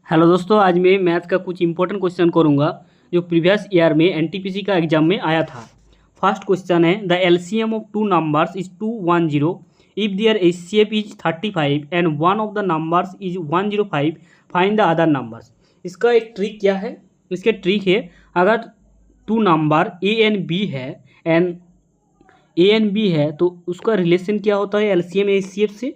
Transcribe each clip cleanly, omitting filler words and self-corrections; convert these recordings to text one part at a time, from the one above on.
Hello दोस्तों, आज मैं मैथ का कुछ इंपॉर्टेंट क्वेश्चन करूंगा जो प्रीवियस ईयर में एनटीपीसी का एग्जाम में आया था। फर्स्ट क्वेश्चन है the LCM of two numbers is 210 if there HCF is 35 and one of the numbers is 105 find the other numbers. इसका एक ट्रिक क्या है? इसके ट्रिक है, अगर two number A and B है तो उसका रिलेशन क्या होता है एलसीएम एचसीएफ से।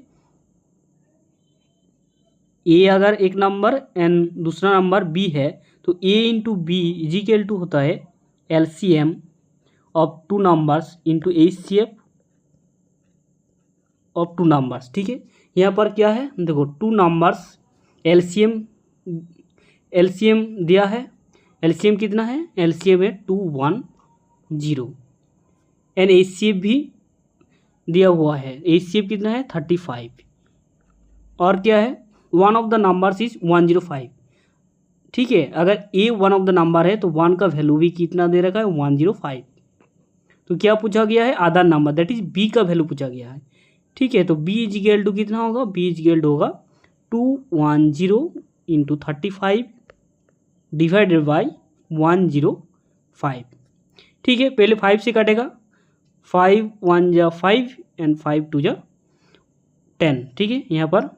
ए अगर एक नंबर एंड दूसरा नंबर बी है तो ए इंटू बी इजिकल टू होता है LCM of two numbers into HCF of two numbers. ठीक है, यहाँ पर क्या है देखो, टू नंबर्स एलसीएम दिया है। एलसीएम कितना है? एलसीएम है 210 एंड एचसीएफ भी दिया हुआ है। एचसीएफ कितना है? 35 और क्या है? One of the numbers is 105। ठीक है, अगर ए वन ऑफ द नंबर है तो वन का वैल्यू भी कितना दे रखा है? 105। तो क्या पूछा गया है? Other number, that is B का वैल्यू पूछा गया है। ठीक है, तो बी इज इक्वल टू कितना होगा? बी इज इक्वल टू होगा 210 इंटू 35 डिवाइडेड बाई 105। ठीक है, पहले 5 से काटेगा, 5 1 जा 5 एंड 5 2 जा 10। ठीक है, यहाँ पर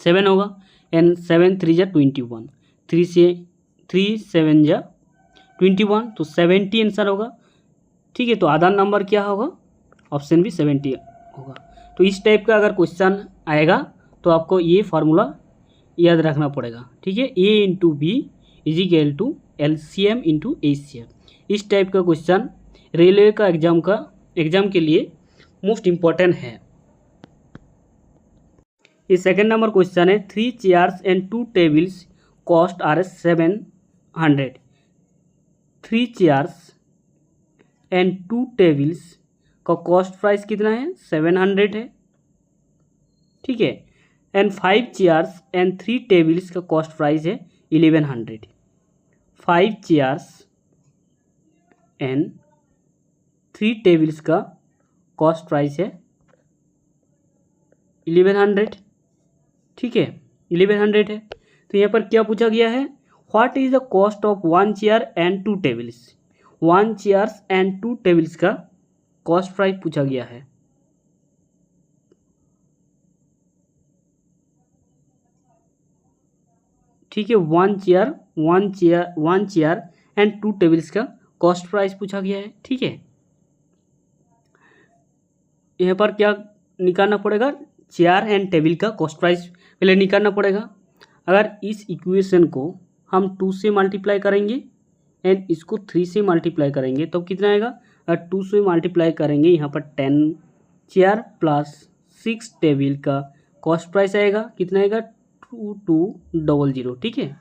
7 होगा एंड 7 3 जा 21, 3 से 3 7 जा 21, तो 70 आंसर होगा। ठीक है, तो आधा नंबर क्या होगा? ऑप्शन भी 70 होगा। तो इस टाइप का अगर क्वेश्चन आएगा तो आपको ये फार्मूला याद रखना पड़ेगा। ठीक है, A into B is equal to LCM into HCF. इस टाइप का क्वेश्चन रेलवे का एग्जाम के लिए मोस्ट इम्पॉर्टेंट है। ये सेकेंड नंबर क्वेश्चन है, 3 chairs and 2 tables cost are 700। 3 chairs and 2 tables का कॉस्ट प्राइस कितना है? 700 है। ठीक है, एंड 5 चेयर्स एंड 3 टेबल्स का कॉस्ट प्राइस है 1100। 5 चेयर्स एंड 3 टेबल्स का कॉस्ट प्राइस है 1100। ठीक है, 1100 है। तो यहाँ पर क्या पूछा गया है? What is the cost of 1 chair and 2 tables. 1 chairs and 2 tables का कॉस्ट प्राइस पूछा गया है। ठीक है, 1 चेयर एंड 2 टेबल्स का कॉस्ट प्राइस पूछा गया है। ठीक है, यहाँ पर क्या निकालना पड़ेगा? चेयर एंड टेबल का कॉस्ट प्राइस पहले निकालना पड़ेगा। अगर इस इक्वेशन को हम 2 से मल्टीप्लाई करेंगे एंड इसको 3 से मल्टीप्लाई करेंगे तो कितना आएगा? अगर 2 से मल्टीप्लाई करेंगे यहाँ पर 10 चेयर प्लस 6 टेबल का कॉस्ट प्राइस आएगा कितना आएगा? 2200। ठीक है,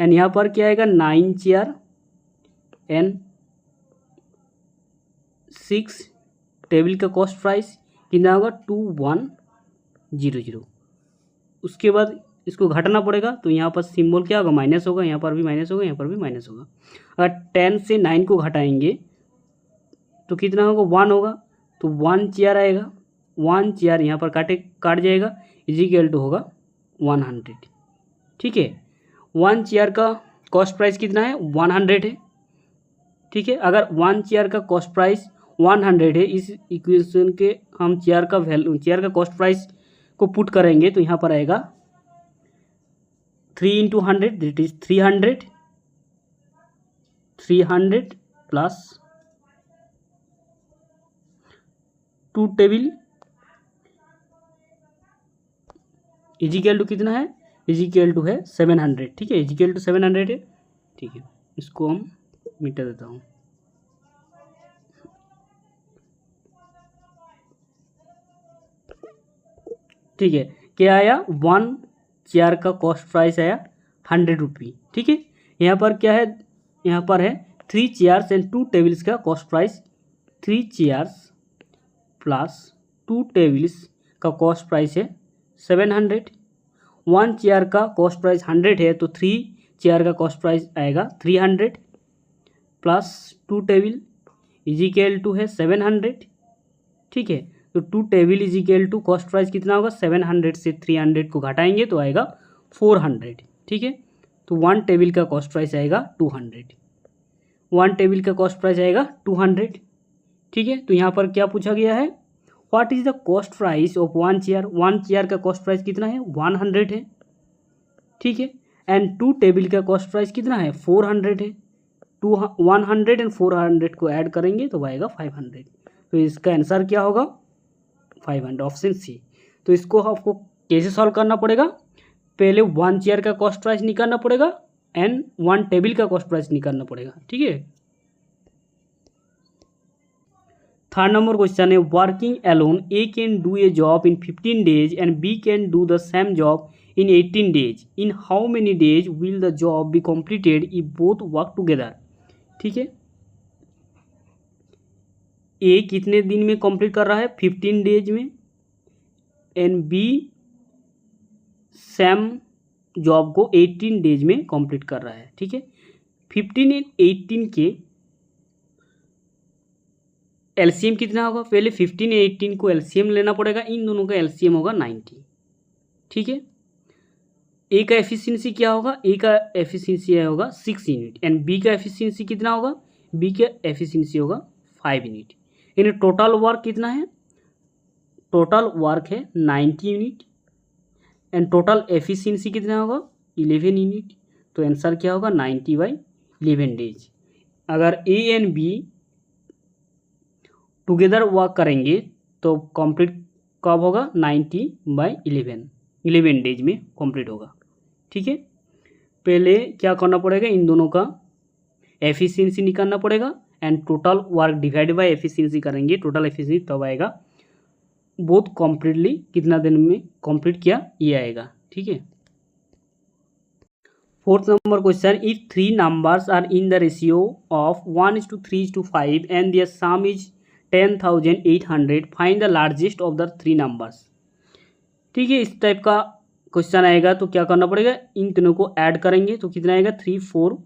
एंड यहाँ पर क्या आएगा? 9 चेयर एंड 6 टेबल का कॉस्ट प्राइस कितना होगा? 2100। उसके बाद इसको घटाना पड़ेगा, तो यहाँ पर सिंबल क्या होगा? माइनस होगा, यहाँ पर भी माइनस होगा, यहाँ पर भी माइनस होगा। अगर 10 से 9 को घटाएंगे तो कितना होगा? 1 होगा, तो 1 चेयर आएगा। 1 चेयर यहाँ पर काट जाएगा, इजिकल टू होगा 100। ठीक है, 1 चेयर का कॉस्ट प्राइस कितना है? 100 है। ठीक है, अगर 1 चेयर का कॉस्ट प्राइस 100 है, इस इक्वेशन के हम चेयर का कॉस्ट प्राइस को पुट करेंगे तो यहाँ पर आएगा 3 into 100 that is 300 plus 2 table equal to कितना है? इजिकल टू है 700। ठीक है, इजिकल टू 700 है। ठीक है, इसको हम मिटा देता हूँ। ठीक है, क्या आया? 1 चेयर का कॉस्ट प्राइस आया 100 रुपी। ठीक है, यहाँ पर क्या है? यहाँ पर है 3 चेयर्स एंड 2 टेबल्स का cost price 3 chairs plus 2 tables का कॉस्ट प्राइस है 700। 1 चेयर का कॉस्ट प्राइस 100 है तो 3 चेयर का कॉस्ट प्राइस आएगा 300 प्लस 2 टेबल इजिकल टू है 700। ठीक है, तो 2 table is equal to cost price कितना होगा? 700 से 300 को घटाएंगे तो आएगा 400, ठीक है। तो 1 टेबल का कॉस्ट प्राइस आएगा 200, 1 टेबल का कॉस्ट प्राइस आएगा 200, ठीक है। तो यहाँ पर क्या पूछा गया है, what is the cost price of 1 chair, 1 chair का कॉस्ट प्राइस कितना है 100 है, ठीक है। एंड 2 टेबल का कॉस्ट प्राइस कितना है 400 है, 100 एंड 400 को ऐड करेंगे तो आएगा 500। तो इसका आंसर क्या होगा 500, ऑप्शन सी। तो इसको आपको कैसे सॉल्व करना पड़ेगा, पहले 1 चेयर का कॉस्ट प्राइस निकालना पड़ेगा एंड 1 टेबल का कॉस्ट प्राइस निकालना पड़ेगा, ठीक है। थर्ड नंबर क्वेश्चन है, working alone A can do a job in 15 days and B can do the same job in 18 days, in how many days will the job be completed if both work together, ठीक है। ए कितने दिन में complete कर रहा है 15 days में, and B same job को 18 डेज में कंप्लीट कर रहा है, ठीक है। 15 एंड 18 के एलसीएम कितना होगा, पहले 15 या 18 को एलसीएम लेना पड़ेगा, इन दोनों का एलसीएम होगा 90, ठीक है। ए का एफिशिएंसी क्या होगा, ए का एफिशिएंसी होगा 6 यूनिट एंड बी का एफिशिएंसी कितना होगा, बी का एफिशिएंसी होगा 5 यूनिट। यानी टोटल वर्क कितना है, टोटल वर्क है 90 यूनिट एंड टोटल एफिशिएंसी कितना होगा 11 यूनिट। तो आंसर क्या होगा 90/11 डेज। अगर ए एंड बी टुगेदर वर्क करेंगे तो कंप्लीट कब होगा 90/11 डेज में कंप्लीट होगा, ठीक है। पहले क्या करना पड़ेगा, इन दोनों का एफिशिएंसी निकालना पड़ेगा and total work divide by efficiency करेंगे, टोटल एफिशिएंसी तब आएगा बोथ कम्प्लीटली कितना दिन में कंप्लीट किया ये आएगा, ठीक है। Fourth number question, if 3 numbers are in the ratio of 1:3:5 and there sum is 10,800, find the largest of the 3 numbers, ठीक है। इस टाइप का क्वेश्चन आएगा तो क्या करना पड़ेगा, इन तीनों को ऐड करेंगे तो कितना आएगा 3, 4,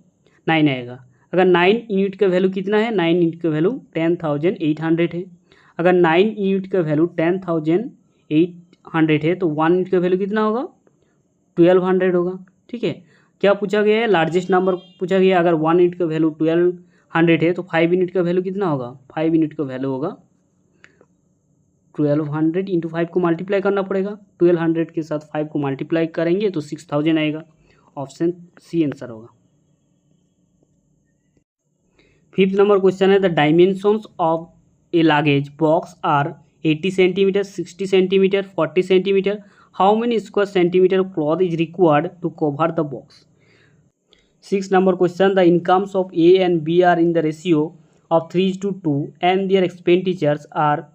9 आएगा। अगर 9 यूनिट का वैल्यू कितना है, 9 यूनिट का वैल्यू 10,800 है। अगर 9 यूनिट का वैल्यू 10,800 है तो 1 यूनिट का वैल्यू कितना होगा 1200 होगा, ठीक है। क्या पूछा गया है, लार्जेस्ट नंबर पूछा गया है। अगर 1 यूनिट का वैल्यू 1200 है तो 5 यूनिट का वैल्यू कितना होगा, 5 यूनिट का वैल्यू होगा 1200 इंटू 5 को मल्टीप्लाई करना पड़ेगा, 1200 के साथ 5 को मल्टीप्लाई करेंगे तो 6000 आएगा, ऑप्शन सी आंसर होगा। फिफ्थ नंबर क्वेश्चन है, the dimensions of a luggage box are 80 centimetre, 60 centimetre, 40 centimetre, how many square centimetre cloth is required to cover the box. 6 number question, the incomes of A and B are in the ratio of 3:2 and their expenditures are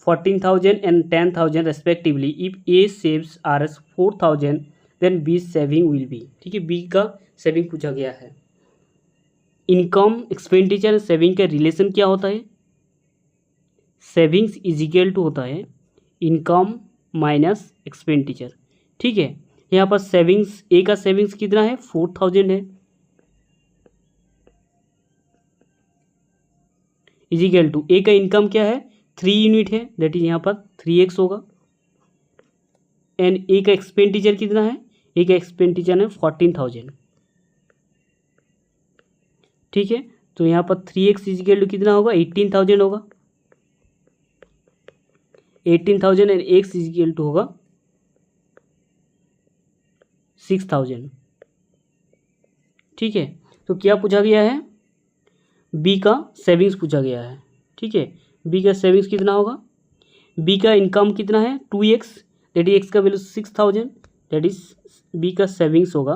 14,000 and 10,000 respectively. If A saves Rs 4,000 then B's saving will be, ठीक है। B का saving पूछा गया है। Income, expenditure, saving का relation क्या होता है, सेविंग्स इज इक्वल टू होता है इनकम माइनस एक्सपेंडिचर, ठीक है। यहाँ पर सेविंग्स, ए का सेविंग्स कितना है 4,000 है, इज इक्वल टू ए का इनकम क्या है 3 यूनिट है, दैट इज यहाँ पर 3x होगा, एंड ए का एक्सपेंडिचर कितना है, ए का एक्सपेंडिचर है 14,000, ठीक है। तो यहाँ पर 3x इज इक्वल टू कितना होगा 18,000 होगा, 18,000 and x is equal to होगा 6,000, ठीक है। तो क्या पूछा गया है, बी का सेविंग्स पूछा गया है, ठीक है। बी का सेविंग्स कितना होगा, बी का इनकम कितना है 2x, दैट इज एक्स का वैल्यू 6,000, दैट इज बी का सेविंग्स होगा,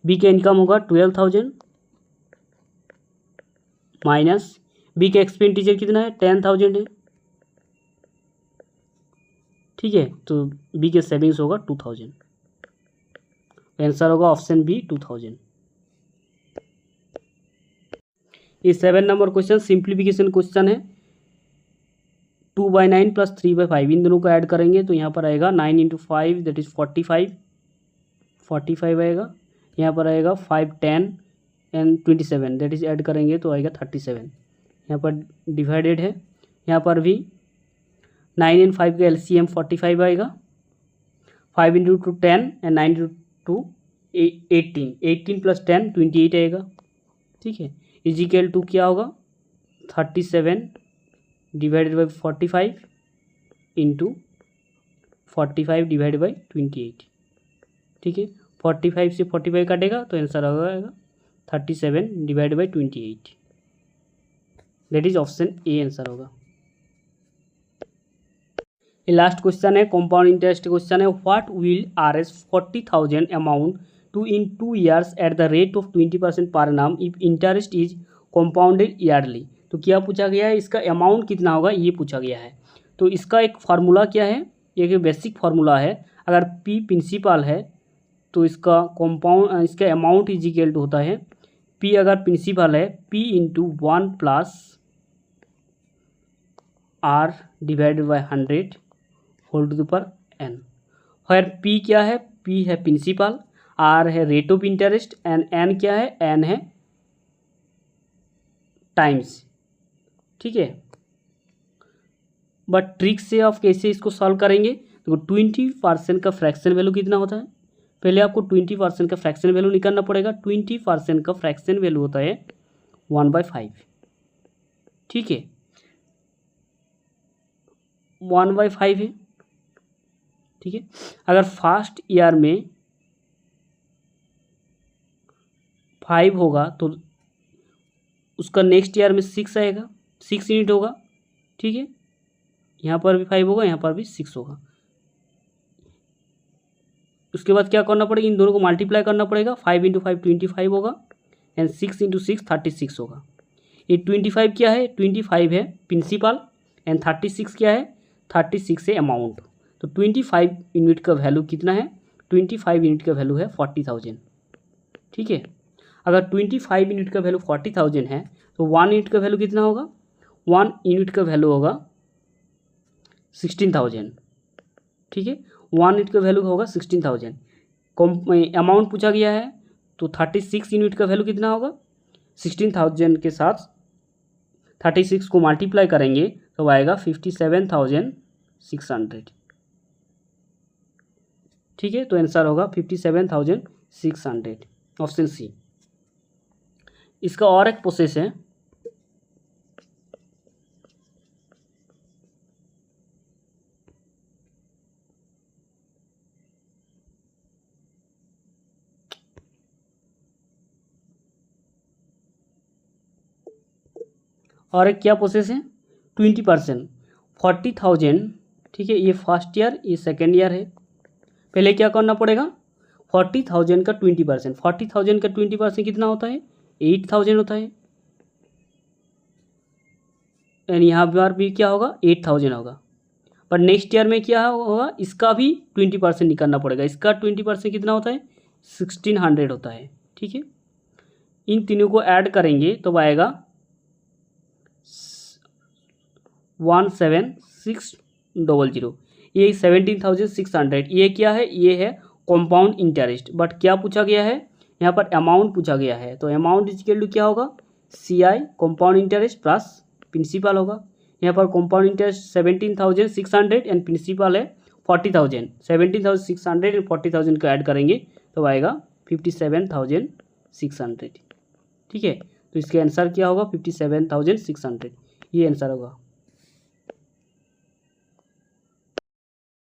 बी का इनकम होगा 12,000 माइनस बी का एक्सपेंडिचर कितना है 10,000 है, ठीक है। तो बी के सेविंग्स होगा 2,000, आंसर होगा ऑप्शन बी 2,000। ये 7 नंबर क्वेश्चन सिंप्लीफिकेशन क्वेश्चन है। 2/9 प्लस 3/5 इन दोनों को ऐड करेंगे तो यहाँ पर आएगा 9 इंटू 5 दैट इज 45 आएगा। यहाँ पर आएगा 5, 10 एंड 27 दैट इज ऐड करेंगे तो आएगा 37। यहाँ पर डिवाइडेड है, यहाँ पर भी 9 एंड 5 का एलसीएम 45 आएगा, 5 into 10 and 9 into two 18 plus 10 28 आएगा, ठीक है। इजिकल टू क्या होगा 37 divided by 45 into 45 divide by 28, ठीक है। 45 से 45 काटेगा तो आंसर आ जाएगा 37 divide by 28, that is option A answer होगा। ये लास्ट क्वेश्चन है, कंपाउंड इंटरेस्ट क्वेश्चन है। What will RS 40,000 amount to in 2 years at the rate of 20% per annum if interest is compounded yearly. तो क्या पूछा गया है, इसका अमाउंट कितना होगा ये पूछा गया है। तो इसका एक फार्मूला क्या है, एक बेसिक फार्मूला है। अगर P प्रिंसिपल है तो इसका कंपाउंड इसका अमाउंट इज इक्वल टू होता है P, अगर प्रिंसिपल है P into 1 plus R divided by 100 whole to the power n। फिर P क्या है, P है प्रिंसिपल, R है rate of interest and n क्या है, n है टाइम्स, ठीक है। बट ट्रिक से आप कैसे इसको सॉल्व करेंगे, तो 20% का फ्रैक्शन वैल्यू कितना होता है, पहले आपको 20% का फ्रैक्शन वैल्यू निकालना पड़ेगा। 20% का फ्रैक्शन वैल्यू होता है 1/5, ठीक है, 1/5 है, ठीक है। अगर फर्स्ट ईयर में 5 होगा तो उसका नेक्स्ट ईयर में 6 आएगा, 6 यूनिट होगा, ठीक है। यहाँ पर भी 5 होगा, यहाँ पर भी 6 होगा। उसके बाद क्या करना पड़ेगा, इन दोनों को मल्टीप्लाई करना पड़ेगा। 5 इंटू 5 25 होगा एंड 6 इंटू 6 36 होगा। ये 25 क्या है, 25 है प्रिंसिपल एंड 36 क्या है, 36 है अमाउंट। तो 25 यूनिट का वैल्यू कितना है, 25 यूनिट का वैल्यू है 40,000, ठीक है। अगर 25 यूनिट का वैल्यू 40,000 है तो 1 यूनिट का वैल्यू कितना होगा, 1 यूनिट का वैल्यू होगा 16,000, ठीक है। 1 यूनिट का वैल्यू होगा 16,000। अमाउंट पूछा गया है तो 36 यूनिट का वैल्यू कितना होगा, 16,000 के साथ 36 को मल्टीप्लाई करेंगे तो आएगा 57,600, ठीक है। तो आंसर होगा 57,600, ऑप्शन सी। इसका और एक प्रोसेस है, और एक क्या प्रोसेस है, 20% 40,000, ठीक है। ये फर्स्ट ईयर, ये सेकेंड ईयर है। पहले क्या करना पड़ेगा, 40,000 का 20%, 40,000 का 20% कितना होता है, 8,000 होता है। एंड यहाँ पर भी क्या होगा, 8,000 होगा। पर नेक्स्ट ईयर में क्या होगा, इसका भी 20% निकालना पड़ेगा। इसका 20% कितना होता है, 1600 होता है, ठीक है। इन तीनों को ऐड करेंगे तो आएगा 17,600। ये 17,600, ये क्या है, ये है कंपाउंड इंटरेस्ट। बट क्या पूछा गया है, यहाँ पर अमाउंट पूछा गया है। तो अमाउंट इक्वल टू क्या होगा, CI compound interest plus principal होगा। यहाँ पर कंपाउंड इंटरेस्ट 17,600 एंड प्रिंसिपल है 40,000। 17,600 एंड 40,000 को ऐड करेंगे तो आएगा 57,600, ठीक है। तो इसके आंसर क्या होगा, 57,600, ये आंसर होगा।